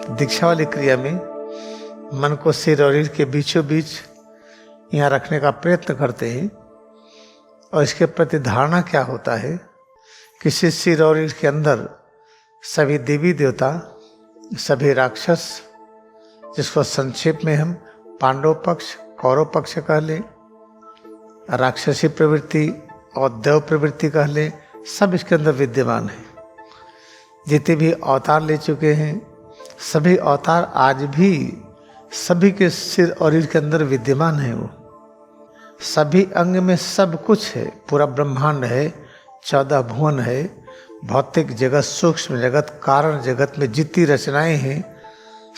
दीक्षा वाली क्रिया में मन को सिर और रीढ़ के बीचों बीच यहाँ रखने का प्रयत्न करते हैं और इसके प्रति धारणा क्या होता है। किसी सिर और रीढ़ के अंदर सभी देवी देवता, सभी राक्षस, जिसको संक्षेप में हम पांडव पक्ष, कौरव पक्ष कह लें, राक्षसी प्रवृत्ति और देव प्रवृत्ति कह लें, सब इसके अंदर विद्यमान है। जितने भी अवतार ले चुके हैं, सभी अवतार आज भी सभी के सिर और रीढ़ के अंदर विद्यमान है। वो सभी अंग में सब कुछ है, पूरा ब्रह्मांड है, 14 भुवन है, भौतिक जगत, सूक्ष्म जगत, कारण जगत में जितनी रचनाएं हैं,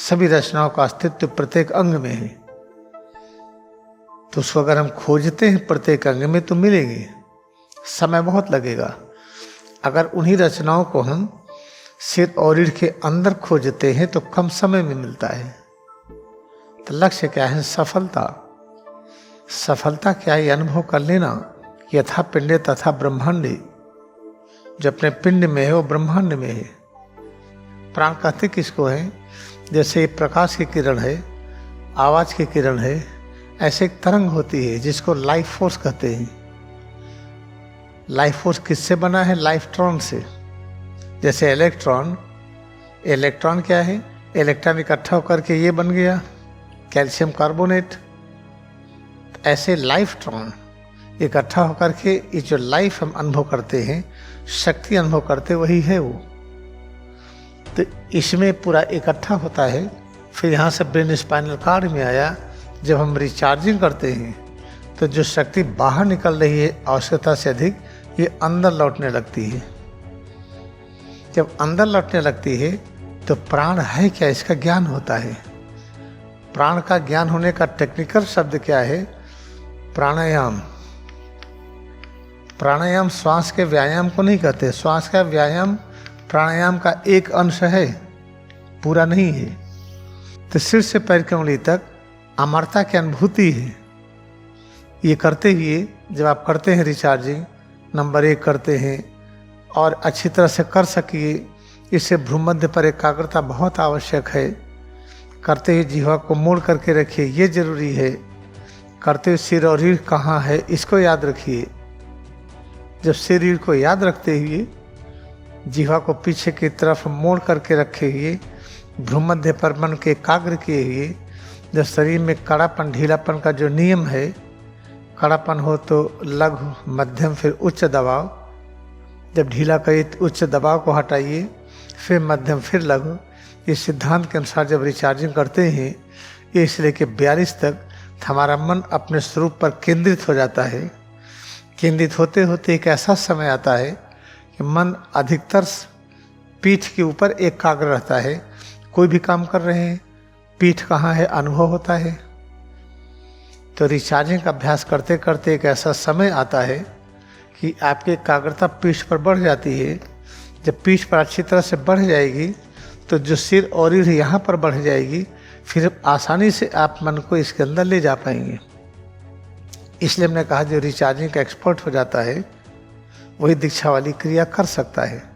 सभी रचनाओं का अस्तित्व प्रत्येक अंग में है। तो उसको अगर हम खोजते हैं प्रत्येक अंग में तो मिलेंगे, समय बहुत लगेगा। अगर उन्हीं रचनाओं को हम सिर और रीढ़ के अंदर खोजते हैं तो कम समय में मिलता है। तो लक्ष्य क्या है? सफलता। सफलता क्या है? अनुभव कर लेना यथा पिंडे तथा ब्रह्मांडे। जो अपने पिंड में है वो ब्रह्मांड में है। प्राण कहते किसको है? जैसे प्रकाश की किरण है, आवाज की किरण है, ऐसे एक तरंग होती है जिसको लाइफ फोर्स कहते हैं। लाइफ फोर्स किससे बना है? लाइफ्ट्रॉन से। जैसे इलेक्ट्रॉन, इलेक्ट्रॉन क्या है? इलेक्ट्रॉन इकट्ठा होकर के ये बन गया कैल्शियम कार्बोनेट। ऐसे लाइफ्ट्रॉन इकट्ठा होकर के ये जो लाइफ हम अनुभव करते हैं, शक्ति अनुभव करते, वही है वो। तो इसमें पूरा इकट्ठा होता है। फिर यहाँ से ब्रेन स्पाइनल कार्ड में आया। जब हम रिचार्जिंग करते हैं तो जो शक्ति बाहर निकल रही है आवश्यकता से अधिक, ये अंदर लौटने लगती है। जब अंदर लौटने लगती है तो प्राण है क्या, इसका ज्ञान होता है। प्राण का ज्ञान होने का टेक्निकल शब्द क्या है? प्राणायाम। प्राणायाम श्वास के व्यायाम को नहीं कहते। श्वास का व्यायाम प्राणायाम का एक अंश है, पूरा नहीं है। तो सिर से पैर की उंगली तक अमरता की अनुभूति है। ये करते हुए जब आप करते हैं रिचार्जिंग, नंबर 1 करते हैं और अच्छी तरह से कर सकिए, इससे भ्रूमध्य पर एकाग्रता बहुत आवश्यक है। करते हुए जीवा को मोड़ करके रखिए, ये जरूरी है। करते हुए सिर और रीढ़ कहाँ है, इसको याद रखिए। जब सिर रीढ़ को याद रखते हुए जीवा को पीछे की तरफ मोड़ करके रखे हुए, भ्रूमध्य पर मन के एकाग्र किए हुए, जब शरीर में कड़ापन, ढीलापन का जो नियम है, कड़ापन हो तो लघु, मध्यम, फिर उच्च दबाव। जब ढीला करिए उच्च दबाव को हटाइए, फिर मध्यम, फिर लघु। इस सिद्धांत के अनुसार जब रिचार्जिंग करते हैं, ये इसलिए कि 42 तक हमारा मन अपने स्वरूप पर केंद्रित हो जाता है। केंद्रित होते होते एक ऐसा समय आता है कि मन अधिकतर पीठ के ऊपर एकाग्र रहता है। कोई भी काम कर रहे हैं, पीठ कहाँ है, अनुभव होता है। तो रिचार्जिंग का अभ्यास करते करते एक ऐसा समय आता है कि आपकी एकाग्रता पीठ पर बढ़ जाती है। जब पीठ पर अच्छी तरह से बढ़ जाएगी तो जो सिर और रीढ़ यहाँ पर बढ़ जाएगी, फिर आसानी से आप मन को इसके अंदर ले जा पाएंगे। इसलिए हमने कहा जो रिचार्जिंग का एक्सपर्ट हो जाता है वही दीक्षा वाली क्रिया कर सकता है।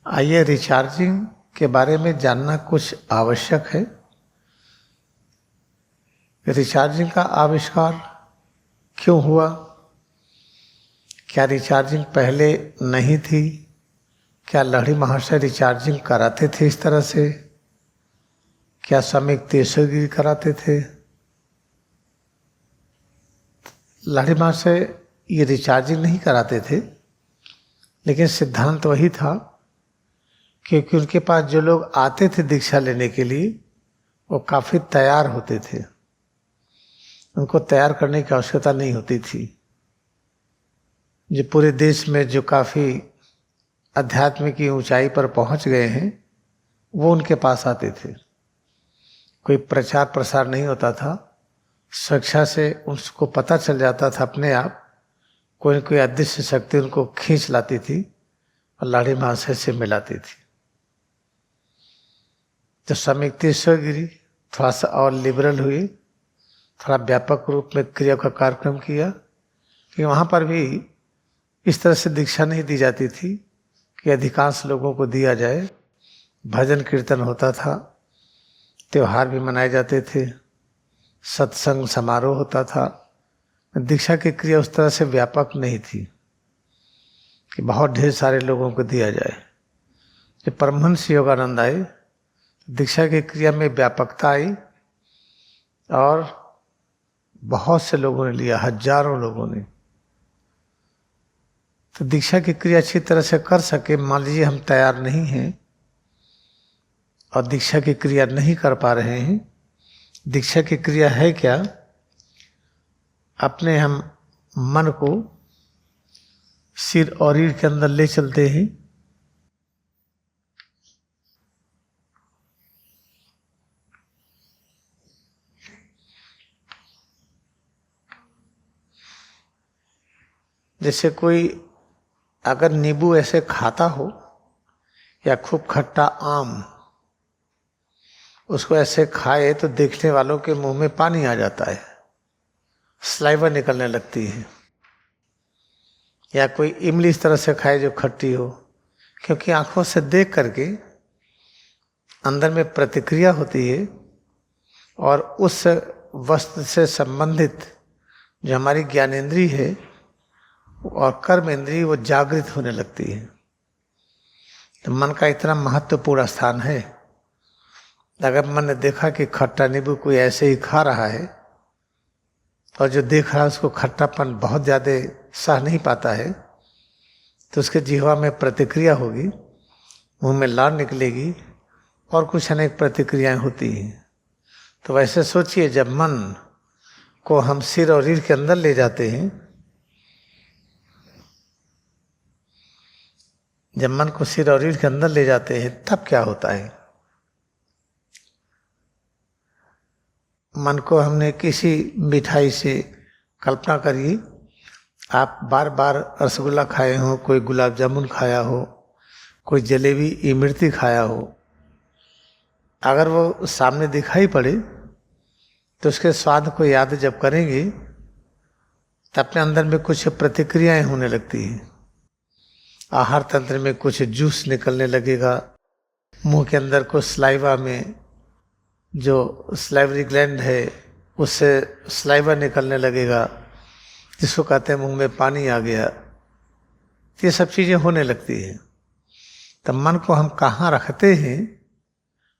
आइए रिचार्जिंग के बारे में जानना कुछ आवश्यक है। रिचार्जिंग का आविष्कार क्यों हुआ? क्या रिचार्जिंग पहले नहीं थी? क्या लहड़ी महाशय रिचार्जिंग कराते थे इस तरह से? क्या स्वामी तेश्वरगिरी कराते थे? लहड़ी महाशय ये रिचार्जिंग नहीं कराते थे, लेकिन सिद्धांत वही था, क्योंकि उनके पास जो लोग आते थे दीक्षा लेने के लिए वो काफ़ी तैयार होते थे। उनको तैयार करने की आवश्यकता नहीं होती थी। जो पूरे देश में जो काफ़ी अध्यात्म की ऊंचाई पर पहुंच गए हैं, वो उनके पास आते थे। कोई प्रचार प्रसार नहीं होता था। शिक्षा से उसको पता चल जाता था अपने आप। कोई न कोई अदृश्य शक्ति उनको खींच लाती थी और लाड़ी महाशय से मिलाती थी। जब स्वामी तीसरा गिरी थोड़ा सा और लिबरल हुई, थोड़ा व्यापक रूप में क्रिया का कार्यक्रम किया, कि वहाँ पर भी इस तरह से दीक्षा नहीं दी जाती थी कि अधिकांश लोगों को दिया जाए। भजन कीर्तन होता था, त्योहार भी मनाए जाते थे, सत्संग समारोह होता था। दीक्षा की क्रिया उस तरह से व्यापक नहीं थी कि बहुत ढेर सारे लोगों को दिया जाए। जब परमहंस योगानंद आए, दीक्षा की क्रिया में व्यापकता आई और बहुत से लोगों ने लिया, हजारों लोगों ने। तो दीक्षा की क्रिया अच्छी तरह से कर सके, मान लीजिए हम तैयार नहीं हैं और दीक्षा की क्रिया नहीं कर पा रहे हैं। दीक्षा की क्रिया है क्या? अपने हम मन को सिर और रीढ़ के अंदर ले चलते हैं, जैसे कोई अगर नींबू ऐसे खाता हो या खूब खट्टा आम, उसको ऐसे खाए तो देखने वालों के मुंह में पानी आ जाता है, स्लाइवा निकलने लगती है। या कोई इमली इस तरह से खाए जो खट्टी हो, क्योंकि आंखों से देख करके अंदर में प्रतिक्रिया होती है और उस वस्तु से संबंधित जो हमारी ज्ञानेंद्री है और कर्म इंद्रिय वो जागृत होने लगती है। तो मन का इतना महत्वपूर्ण स्थान है। अगर मन ने देखा कि खट्टा नींबू कोई ऐसे ही खा रहा है और जो देख रहा है उसको खट्टापन बहुत ज़्यादा सह नहीं पाता है, तो उसके जीवा में प्रतिक्रिया होगी, मुंह में लार निकलेगी और कुछ अनेक प्रतिक्रियाएं होती हैं। तो वैसे सोचिए, जब मन को हम सिर और रीढ़ के अंदर ले जाते हैं, जब मन को सिर और रीढ़ के अंदर ले जाते हैं तब क्या होता है? मन को हमने किसी मिठाई से, कल्पना करिए आप बार बार रसगुल्ला खाए हो, कोई गुलाब जामुन खाया हो, कोई जलेबी इमरती खाया हो, अगर वो सामने दिखाई पड़े तो उसके स्वाद को याद जब करेंगे तो अपने अंदर में कुछ प्रतिक्रियाएं होने लगती हैं। आहार तंत्र में कुछ जूस निकलने लगेगा, मुंह के अंदर को स्लाइवा में जो स्लाइवरी ग्लैंड है उससे स्लाइवा निकलने लगेगा, जिसको कहते हैं मुंह में पानी आ गया। ये सब चीज़ें होने लगती हैं। तब मन को हम कहाँ रखते हैं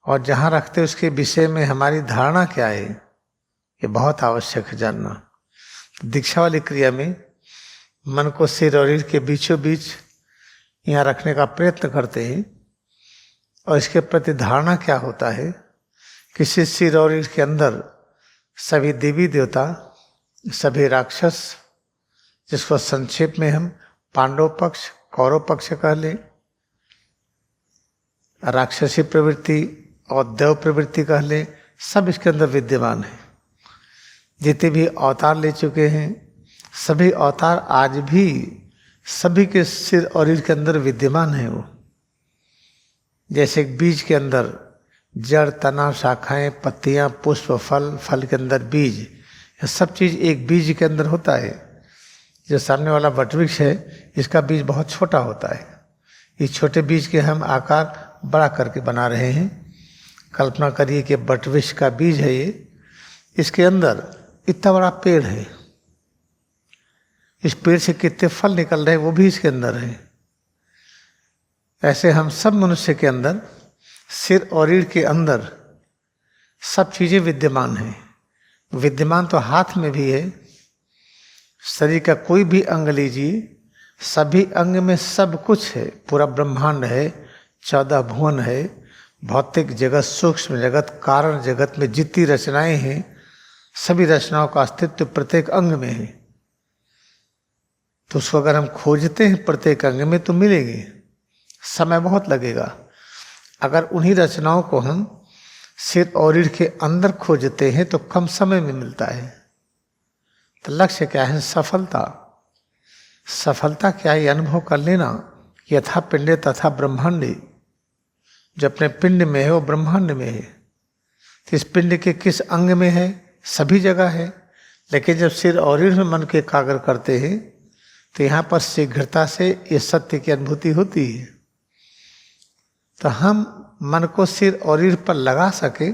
और जहाँ रखते हैं उसके विषय में हमारी धारणा क्या है, ये बहुत आवश्यक है जानना। दीक्षा वाली क्रिया में मन को सिर और रीढ़ के बीचों बीच यहाँ रखने का प्रयत्न करते हैं और इसके प्रति धारणा क्या होता है। किसी सिर और रीढ़ के अंदर सभी देवी देवता, सभी राक्षस, जिसको संक्षेप में हम पांडव पक्ष, कौरव पक्ष कह लें, राक्षसी प्रवृत्ति और देव प्रवृत्ति कह लें, सब इसके अंदर विद्यमान है। जितने भी अवतार ले चुके हैं, सभी अवतार आज भी सभी के सिर और रीढ़ के अंदर विद्यमान है। वो जैसे एक बीज के अंदर जड़, तना, शाखाएं, पत्तियां, पुष्प, फल, फल के अंदर बीज, यह सब चीज एक बीज के अंदर होता है। जो सामने वाला वटवृक्ष है, इसका बीज बहुत छोटा होता है। इस छोटे बीज के हम आकार बड़ा करके बना रहे हैं। कल्पना करिए कि वटवृक्ष का बीज है ये, इसके अंदर इतना बड़ा पेड़ है, इस पेड़ से कितने फल निकल रहे हैं वो भी इसके अंदर है। ऐसे हम सब मनुष्य के अंदर, सिर और रीढ़ के अंदर सब चीजें विद्यमान हैं। विद्यमान तो हाथ में भी है, शरीर का कोई भी अंग लीजिए, सभी अंग में सब कुछ है। पूरा ब्रह्मांड है, 14 भुवन है, भौतिक जगत, सूक्ष्म जगत, कारण जगत में जितनी रचनाएं हैं, सभी रचनाओं का अस्तित्व प्रत्येक अंग में है। तो उसको अगर हम खोजते हैं प्रत्येक अंग में तो मिलेंगे, समय बहुत लगेगा। अगर उन्हीं रचनाओं को हम सिर और रीढ़ के अंदर खोजते हैं तो कम समय में मिलता है। तो लक्ष्य क्या है? सफलता। सफलता क्या है? अनुभव कर लेना, यथा पिंडे तथा ब्रह्मांडे। जो अपने पिंड में है वो ब्रह्मांड में है। तो इस पिंड के किस अंग में है? सभी जगह है। लेकिन जब सिर और रीढ़ में मन को एकाग्र करते हैं तो यहाँ पर शीघ्रता से ये सत्य की अनुभूति होती है। तो हम मन को सिर और रीढ़ पर लगा सके,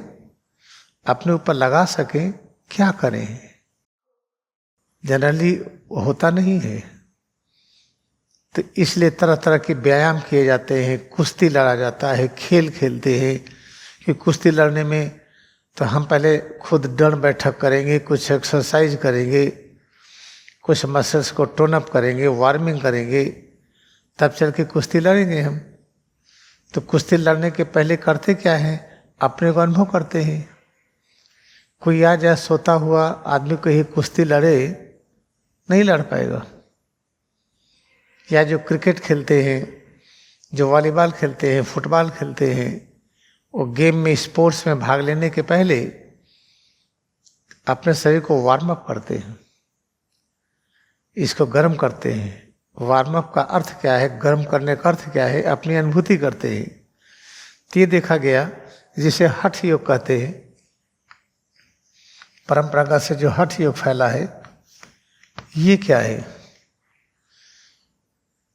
अपने ऊपर लगा सके, क्या करें? जनरली होता नहीं है। तो इसलिए तरह तरह के व्यायाम किए जाते हैं, कुश्ती लड़ा जाता है, खेल खेलते हैं। कि कुश्ती लड़ने में तो हम पहले खुद दंड बैठक करेंगे, कुछ एक्सरसाइज करेंगे, कुछ मसल्स को टोन अप करेंगे, वार्मिंग करेंगे, तब चल के कुश्ती लड़ेंगे हम। तो कुश्ती लड़ने के पहले करते क्या है? अपने को अनुभव करते हैं। कोई आ जाए सोता हुआ आदमी को ही कुश्ती लड़े, नहीं लड़ पाएगा। या जो क्रिकेट खेलते हैं, जो वॉलीबॉल खेलते हैं, फुटबॉल खेलते हैं, वो गेम में, स्पोर्ट्स में भाग लेने के पहले अपने शरीर को वार्म अप करते हैं, इसको गर्म करते हैं। वार्म अप का अर्थ क्या है? गर्म करने का अर्थ क्या है? अपनी अनुभूति करते हैं। तो ये देखा गया जिसे हठ योग कहते हैं। परंपरागत से जो हठ योग फैला है, ये क्या है?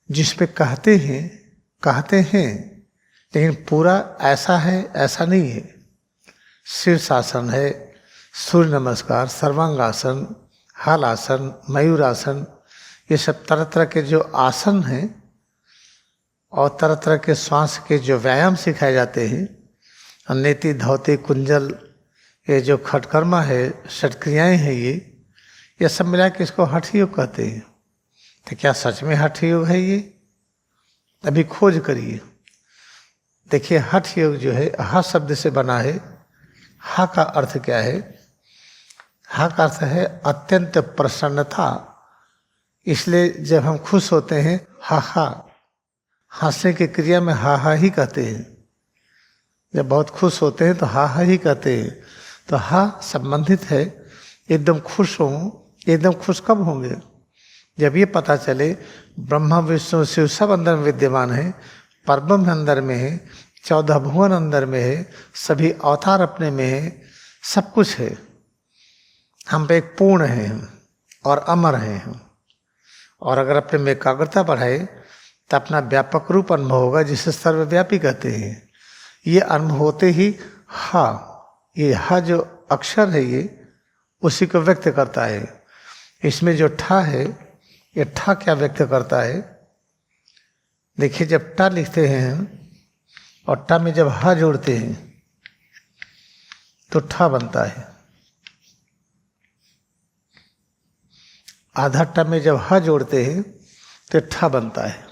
जिसपे कहते हैं लेकिन पूरा ऐसा है ऐसा नहीं है। शीर्षासन है, सूर्य नमस्कार, सर्वांगासन, हलासन, मयूरासन, ये सब तरह तरह के जो आसन हैं और तरह तरह के श्वास के जो व्यायाम सिखाए जाते हैं, नेति, धौति, कुंजल, ये जो खटकर्मा है, षटक्रियाएँ हैं, ये सब मिला के इसको हठ योग कहते हैं। तो क्या सच में हठ योग है ये? अभी खोज करिए। देखिए हठ योग जो है, हा शब्द से बना है। हा का अर्थ क्या है? हा का अर्थ है अत्यंत प्रसन्नता। इसलिए जब हम खुश होते हैं, हा हा, हंसने की क्रिया में हा हा ही कहते हैं। जब बहुत खुश होते हैं तो हा हा ही कहते हैं। तो हा संबंधित है एकदम खुश हो। एकदम खुश कब होंगे? जब ये पता चले ब्रह्मा विष्णु शिव सब अंदर में विद्यमान है, परब्रह्म अंदर में है, 14 भुवन अंदर में है, सभी अवतार अपने में है, सब कुछ है। हम पे एक पूर्ण है और अमर है हम। और अगर अपने में एकाग्रता बढ़ाए तो अपना व्यापक रूप अनुभव होगा, जिसे सर्वव्यापी कहते हैं। ये अनुभव होते ही हा, ये हा जो अक्षर है ये उसी को व्यक्त करता है। इसमें जो ठा है, ये ठा क्या व्यक्त करता है? देखिए जब टा लिखते हैं और टा में जब हा जोड़ते हैं तो ठा बनता है। आधा टा में जब हा जोड़ते हैं तो ठा बनता है।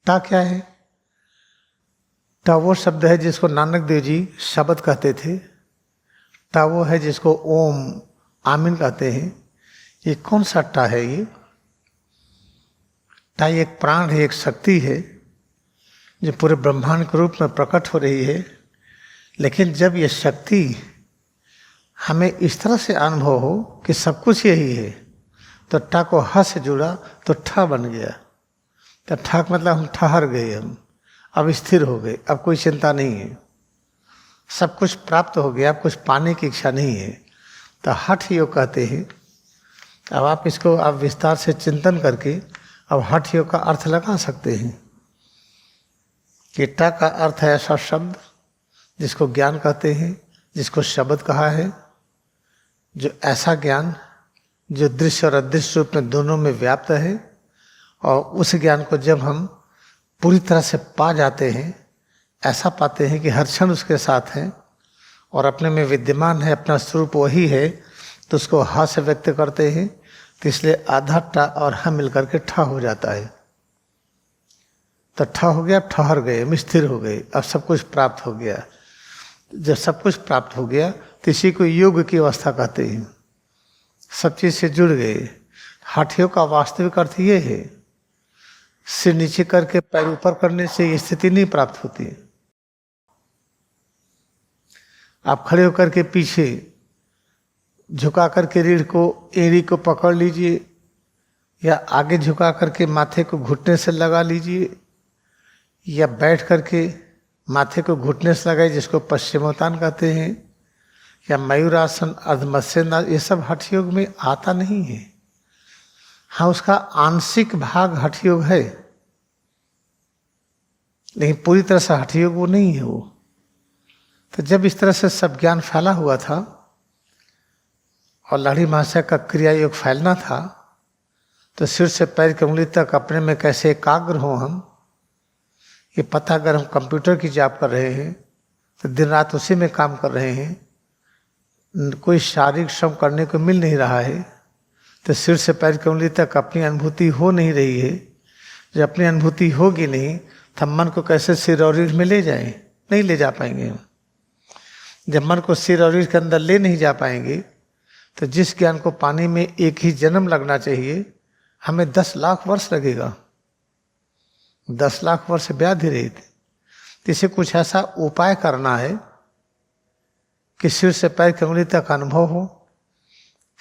टा क्या है? टा वो शब्द है जिसको नानक देव जी शब्द कहते थे। टा वो है जिसको ओम, आमीन कहते हैं। ये कौन सा टा है? ये टा एक प्राण है, एक शक्ति है जो पूरे ब्रह्मांड के रूप में प्रकट हो रही है। लेकिन जब ये शक्ति हमें इस तरह से अनुभव हो कि सब कुछ यही है, तो टा को ह से जुड़ा तो ठा बन गया। तो ठा मतलब हम ठहर गए, हम अब स्थिर हो गए, अब कोई चिंता नहीं है, सब कुछ प्राप्त हो गया, अब कुछ पाने की इच्छा नहीं है। तो हठ योग कहते हैं। अब आप इसको आप विस्तार से चिंतन करके अब हठ योग का अर्थ लगा सकते हैं कि टा का अर्थ है ऐसा शब्द जिसको ज्ञान कहते हैं, जिसको शब्द कहा है, जो ऐसा ज्ञान जो दृश्य और अदृश्य रूप में दोनों में व्याप्त है। और उस ज्ञान को जब हम पूरी तरह से पा जाते हैं, ऐसा पाते हैं कि हर क्षण उसके साथ हैं और अपने में विद्यमान है, अपना स्वरूप वही है, तो उसको हा से व्यक्त करते हैं। तो इसलिए आधा टा और हा मिलकर के ठा हो जाता है। तो ठा हो गया, अब ठहर गए, हम स्थिर हो गए, अब सब कुछ प्राप्त हो गया। जब सब कुछ प्राप्त हो गया तो इसी को योग की अवस्था कहते हैं। सब चीज से जुड़ गए। हठ योग का वास्तविक अर्थ ये है, सिर नीचे करके पैर ऊपर करने से ये स्थिति नहीं प्राप्त होती। आप खड़े होकर के पीछे झुका करके रीढ़ को, एड़ी को पकड़ लीजिए, या आगे झुका करके माथे को घुटने से लगा लीजिए, या बैठ करके माथे को घुटने से लगाई, जिसको पश्चिमोत्तान कहते हैं, या मयूरासन, अर्धमत्स्यनाद, ये सब हठ योग में आता नहीं है। हाँ, उसका आंशिक भाग हठ योग है, लेकिन पूरी तरह से हठ योग वो नहीं है वो। तो जब इस तरह से सब ज्ञान फैला हुआ था और लाहिड़ी महाशय का क्रिया योग फैलना था, तो सिर से पैर की उंगली तक अपने में कैसे एकाग्र हो हम, ये पता अगर हम कंप्यूटर की जॉब कर रहे हैं तो दिन रात उसी में काम कर रहे हैं, कोई शारीरिक श्रम करने को मिल नहीं रहा है, तो सिर से पैर की उंगली तक अपनी अनुभूति हो नहीं रही है। जब अपनी अनुभूति होगी नहीं तो मन को कैसे सिर और रीढ़ में ले जाएं? नहीं ले जा पाएंगे। जब मन को सिर और रीढ़ के अंदर ले नहीं जा पाएंगे तो जिस ज्ञान को पाने में एक ही जन्म लगना चाहिए, हमें 10 लाख वर्ष लगेगा। 10 लाख वर्ष व्याधि रहित। इसे कुछ ऐसा उपाय करना है कि सिर से पैर की उंगली तक अनुभव हो,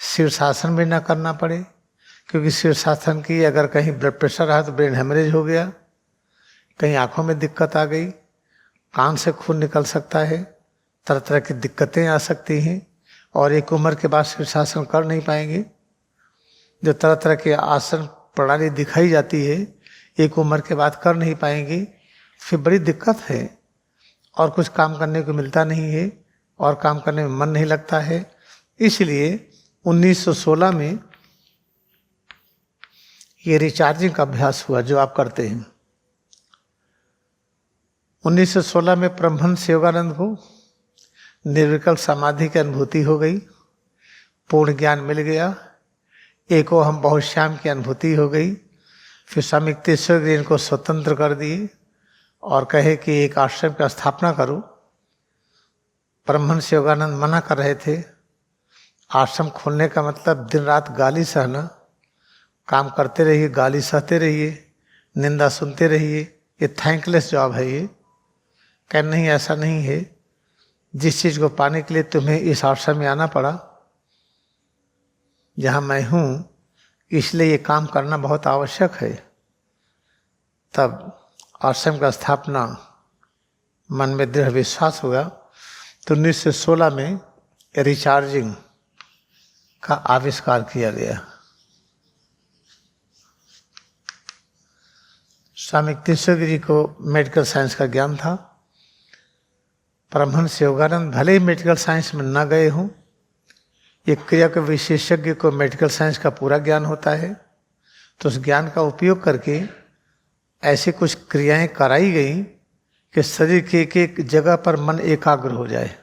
शीर्षासन भी ना करना पड़े, क्योंकि शीर्षासन की अगर कहीं ब्लड प्रेशर रहा तो ब्रेन हेमरेज हो गया, कहीं आंखों में दिक्कत आ गई, कान से खून निकल सकता है, तरह तरह की दिक्कतें आ सकती हैं, और एक उम्र के बाद शीर्षासन कर नहीं पाएंगे। जो तरह तरह के आसन प्रणाली दिखाई जाती है, एक उम्र के बाद कर नहीं पाएंगे, फिर बड़ी दिक्कत है, और कुछ काम करने को मिलता नहीं है, और काम करने में मन नहीं लगता है। इसलिए 1916 में ये रिचार्जिंग का अभ्यास हुआ जो आप करते हैं। 1916 में परमहंस योगानंद को निर्विकल्प समाधि की अनुभूति हो गई, पूर्ण ज्ञान मिल गया, एको हम बहुत श्याम की अनुभूति हो गई। फिर स्वामी युक्तेश्वर गिरी इनको स्वतंत्र कर दिए और कहे कि एक आश्रम की स्थापना करो। परमहंस योगानंद मना कर रहे थे। आश्रम खोलने का मतलब दिन रात गाली सहना, काम करते रहिए, गाली सहते रहिए, निंदा सुनते रहिए, ये थैंकलेस जॉब है। ये कह नहीं, ऐसा नहीं है। जिस चीज़ को पाने के लिए तुम्हें इस आश्रम में आना पड़ा, जहाँ मैं हूँ, इसलिए ये काम करना बहुत आवश्यक है। तब आश्रम का स्थापना मन में दृढ़ विश्वास हुआ। तो 1916 में रिचार्जिंग का आविष्कार किया गया। स्वामी युक्तेश्वर गिरी को मेडिकल साइंस का ज्ञान था। परमहंस योगानंद भले ही मेडिकल साइंस में न गए हों, एक क्रिया के विशेषज्ञ को मेडिकल साइंस का पूरा ज्ञान होता है, तो उस ज्ञान का उपयोग करके ऐसी कुछ क्रियाएं कराई गई कि शरीर के एक एक जगह पर मन एकाग्र हो जाए।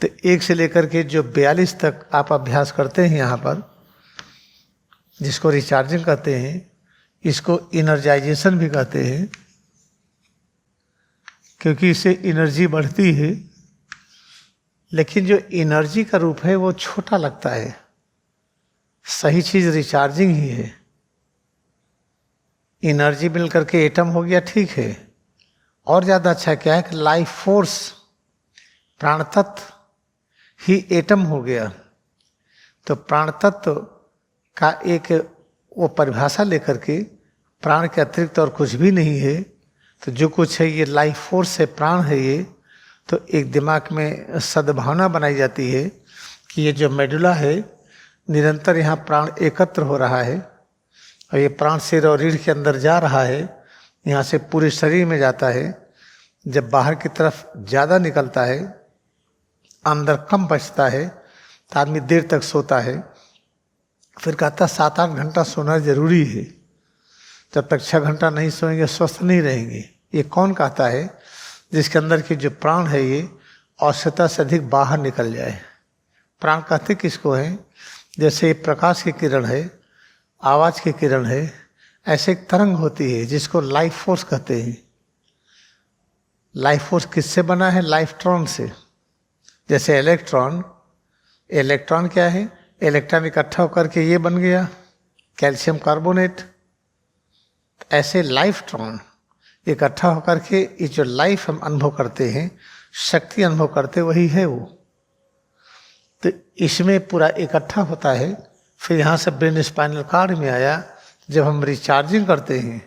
तो 1 से लेकर के जो 42 तक आप अभ्यास करते हैं यहाँ पर, जिसको रिचार्जिंग कहते हैं, इसको इनर्जाइजेशन भी कहते हैं, क्योंकि इससे एनर्जी बढ़ती है। लेकिन जो एनर्जी का रूप है वो छोटा लगता है। सही चीज रिचार्जिंग ही है। एनर्जी मिल करके एटम हो गया, ठीक है। और ज़्यादा अच्छा क्या है कि लाइफ फोर्स, प्राण तत्व ही एटम हो गया। तो प्राण तत्व का एक वो परिभाषा लेकर के प्राण के अतिरिक्त और कुछ भी नहीं है। तो जो कुछ है ये लाइफ फोर्स है, प्राण है ये। तो एक दिमाग में सद्भावना बनाई जाती है कि ये जो मेडुला है, निरंतर यहाँ प्राण एकत्र हो रहा है, और ये प्राण सिर और रीढ़ के अंदर जा रहा है, यहाँ से पूरे शरीर में जाता है। जब बाहर की तरफ ज़्यादा निकलता है, अंदर कम बचता है, तो आदमी देर तक सोता है। फिर कहता 7-8 घंटा सोना जरूरी है। जब तक 6 घंटा नहीं सोएंगे स्वस्थ नहीं रहेंगे। ये कौन कहता है? जिसके अंदर की जो प्राण है ये आवश्यकता से अधिक बाहर निकल जाए। प्राण कहते किसको हैं? जैसे प्रकाश की किरण है, आवाज़ की किरण है, ऐसे एक तरंग होती है जिसको लाइफ फोर्स कहते हैं। लाइफ फोर्स किससे बना है? लाइफ्ट्रॉन से। जैसे इलेक्ट्रॉन, इलेक्ट्रॉन क्या है? इलेक्ट्रॉन इकट्ठा होकर के ये बन गया कैल्शियम कार्बोनेट। ऐसे लाइफ्ट्रॉन इकट्ठा होकर के ये जो लाइफ हम अनुभव करते हैं, शक्ति अनुभव करते, वही है वो। तो इसमें पूरा इकट्ठा होता है। फिर यहाँ से ब्रेन स्पाइनल कार्ड में आया। जब हम रिचार्जिंग करते हैं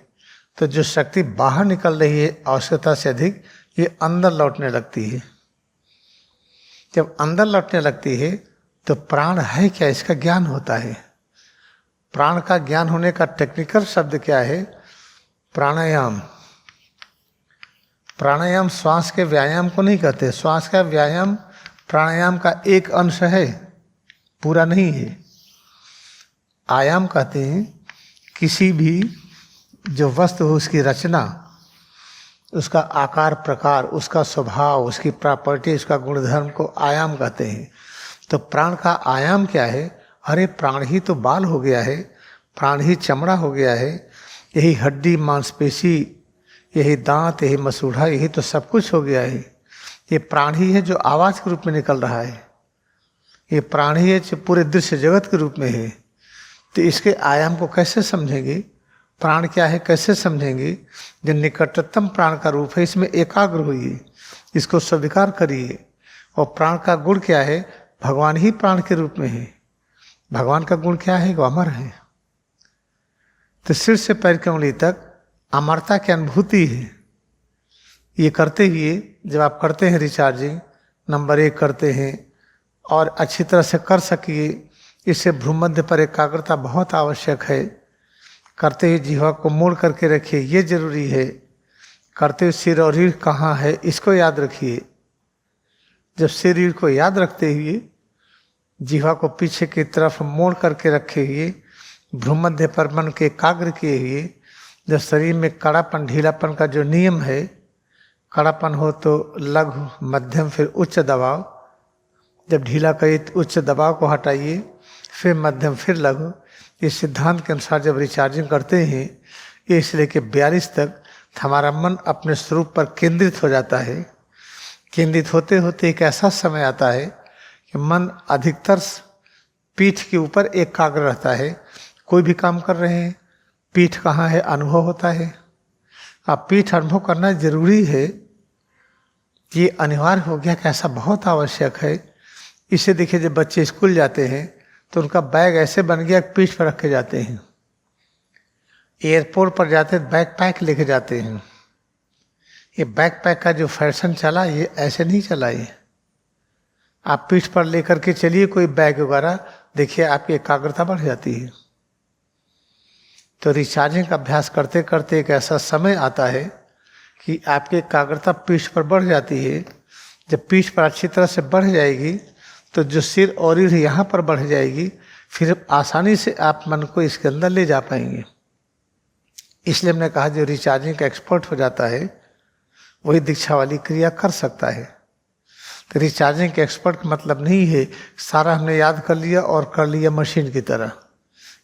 तो जो शक्ति बाहर निकल रही है आवश्यकता से अधिक, ये अंदर लौटने लगती है। जब अंदर लौटने लगती है तो प्राण है क्या, इसका ज्ञान होता है। प्राण का ज्ञान होने का टेक्निकल शब्द क्या है? प्राणायाम। प्राणायाम श्वास के व्यायाम को नहीं कहते। श्वास का व्यायाम प्राणायाम का एक अंश है, पूरा नहीं है। आयाम कहते हैं किसी भी जो वस्तु हो उसकी रचना, उसका आकार प्रकार, उसका स्वभाव, उसकी प्रॉपर्टी, उसका गुणधर्म को आयाम कहते हैं। तो प्राण का आयाम क्या है? अरे प्राण ही तो बाल हो गया है, प्राण ही चमड़ा हो गया है, यही हड्डी मांसपेशी, यही दांत, यही मसूढ़ा, यही तो सब कुछ हो गया है। ये प्राण ही है जो आवाज के रूप में निकल रहा है, ये प्राण ही है जो पूरे दृश्य जगत के रूप में है। तो इसके आयाम को कैसे समझेंगे? प्राण क्या है कैसे समझेंगे? जो निकटतम प्राण का रूप है, इसमें एकाग्र होइए, इसको स्वीकार करिए। और प्राण का गुण क्या है? भगवान ही प्राण के रूप में है। भगवान का गुण क्या है? वो अमर है। तो सिर से पैर की उंगली तक अमरता की अनुभूति है। ये करते हुए जब आप करते हैं रिचार्जिंग, नंबर 1 करते हैं और अच्छी तरह से कर सकिए, इससे भ्रूमध्य पर एकाग्रता बहुत आवश्यक है। करते हुए जीवा को मोड़ करके रखिए, ये जरूरी है। करते हुए सिर और रीढ़ कहाँ है इसको याद रखिए। जब सिर रीढ़ को याद रखते हुए जीवा को पीछे की तरफ मोड़ करके रखे हुए, भ्रूमध्य पर मन के एकाग्र किए हुए, जब शरीर में कड़ापन ढीलापन का जो नियम है, कड़ापन हो तो लघु मध्यम फिर उच्च दबाव, जब ढीला करिए तो उच्च दबाव को हटाइए, फिर मध्यम फिर लघु। इस सिद्धांत के अनुसार जब रिचार्जिंग करते हैं, ये इसलिए कि 42 तक हमारा मन अपने स्वरूप पर केंद्रित हो जाता है। केंद्रित होते होते एक ऐसा समय आता है कि मन अधिकतर पीठ के ऊपर एकाग्र रहता है। कोई भी काम कर रहे हैं, पीठ कहाँ है अनुभव होता है। अब पीठ अनुभव करना जरूरी है, ये अनिवार्य हो गया कि ऐसा बहुत आवश्यक है। इसे देखिए जब बच्चे स्कूल जाते हैं तो उनका बैग ऐसे बन गया पीठ पर रखे जाते हैं। एयरपोर्ट पर जाते हैं बैग पैक लेके जाते हैं। ये बैग पैक का जो फैशन चला, ये ऐसे नहीं चला। ये आप पीठ पर लेकर के चलिए कोई बैग वगैरह, देखिए आपकी एकाग्रता बढ़ जाती है। तो रिचार्जिंग का अभ्यास करते करते एक ऐसा समय आता है कि आपकी एकाग्रता पीठ पर बढ़ जाती है। जब पीठ पर अच्छी तरह से बढ़ जाएगी तो जो सिर और रीढ़ यहाँ पर बढ़ जाएगी, फिर आसानी से आप मन को इसके अंदर ले जा पाएंगे। इसलिए हमने कहा जो रिचार्जिंग का एक्सपर्ट हो जाता है वही दीक्षा वाली क्रिया कर सकता है। तो रिचार्जिंग के एक्सपर्ट का मतलब नहीं है सारा हमने याद कर लिया और कर लिया मशीन की तरह।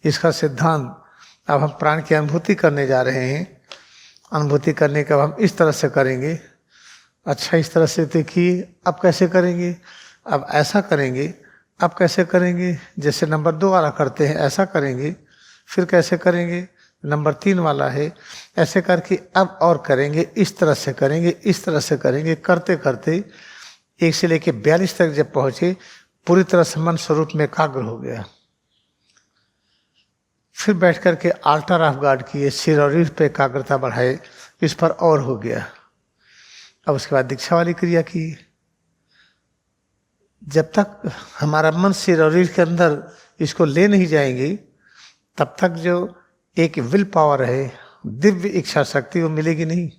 इसका सिद्धांत अब हम प्राण की अनुभूति करने जा रहे हैं। अनुभूति करने का हम इस तरह से करेंगे। अच्छा, इस तरह से देखिए, अब कैसे करेंगे? अब ऐसा करेंगे। अब कैसे करेंगे? जैसे नंबर 2 वाला करते हैं ऐसा करेंगे। फिर कैसे करेंगे? नंबर 3 वाला है ऐसे करके अब और करेंगे, इस तरह से करेंगे, इस तरह से करेंगे। करते करते 1 से लेकर 42 तक जब पहुंचे, पूरी तरह से मन स्वरूप में एकाग्र हो गया। फिर बैठ करके आल्टर ऑफ गॉड किए, सिर और रीढ़ पे एकाग्रता बढ़ाए, इस पर और हो गया। अब उसके बाद दीक्षा वाली क्रिया की। जब तक हमारा मन सिर और रीढ़ के अंदर इसको ले नहीं जाएंगे, तब तक जो एक विल पावर है, दिव्य इच्छा शक्ति, वो मिलेगी नहीं।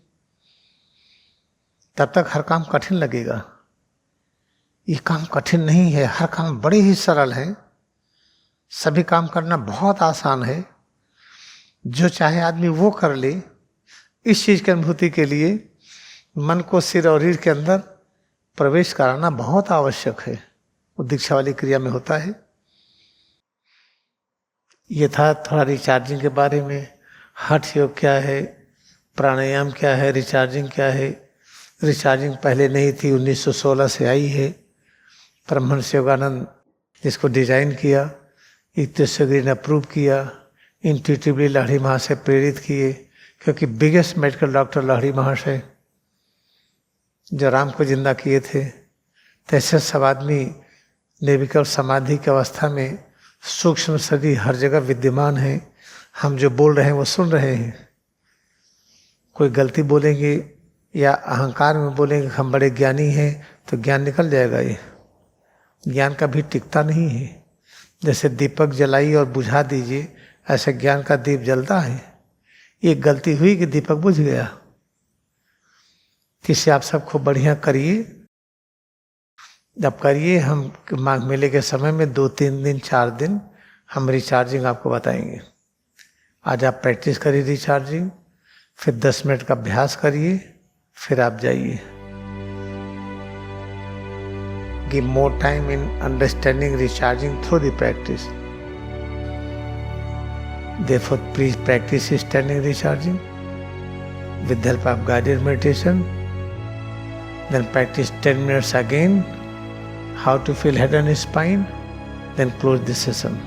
तब तक हर काम कठिन लगेगा। ये काम कठिन नहीं है, हर काम बड़े ही सरल है। सभी काम करना बहुत आसान है। जो चाहे आदमी वो कर ले। इस चीज की अनुभूति के लिए मन को सिर और रीढ़ के अंदर प्रवेश कराना बहुत आवश्यक है। वो दीक्षा वाली क्रिया में होता है। ये था थोड़ा रिचार्जिंग के बारे में। हठ योग क्या है, प्राणायाम क्या है, रिचार्जिंग क्या है। रिचार्जिंग पहले नहीं थी, 1916 से आई है। परमहंस योगानंद जिसको डिजाइन किया, इत्यादि ने अप्रूव किया, इंट्यूटिवली लाहिड़ी महाशय प्रेरित किए, क्योंकि बिगेस्ट मेडिकल डॉक्टर लाहिड़ी महाशय जो राम को जिंदा किए थे। तैसे सब आदमी निर्विकल्प समाधि की अवस्था में सूक्ष्म शरीर हर जगह विद्यमान है। हम जो बोल रहे हैं वो सुन रहे हैं। कोई गलती बोलेंगे या अहंकार में बोलेंगे हम बड़े ज्ञानी हैं तो ज्ञान निकल जाएगा। ये ज्ञान का भी टिकता नहीं है। जैसे दीपक जलाई और बुझा दीजिए, ऐसे ज्ञान का दीप जलता है। एक गलती हुई कि दीपक बुझ गया। किसी आप सब खूब बढ़िया करिए, जब करिए हम माघ मेले के समय में 2-3 दिन 4 दिन हम रिचार्जिंग आपको बताएंगे। आज आप प्रैक्टिस करिए रिचार्जिंग, फिर 10 मिनट का अभ्यास करिए, फिर आप जाइए। Give more time in understanding recharging through the practice. Therefore, please practice standing recharging with the help of guided meditation. Then practice 10 minutes again, how to feel head and spine. Then close the session.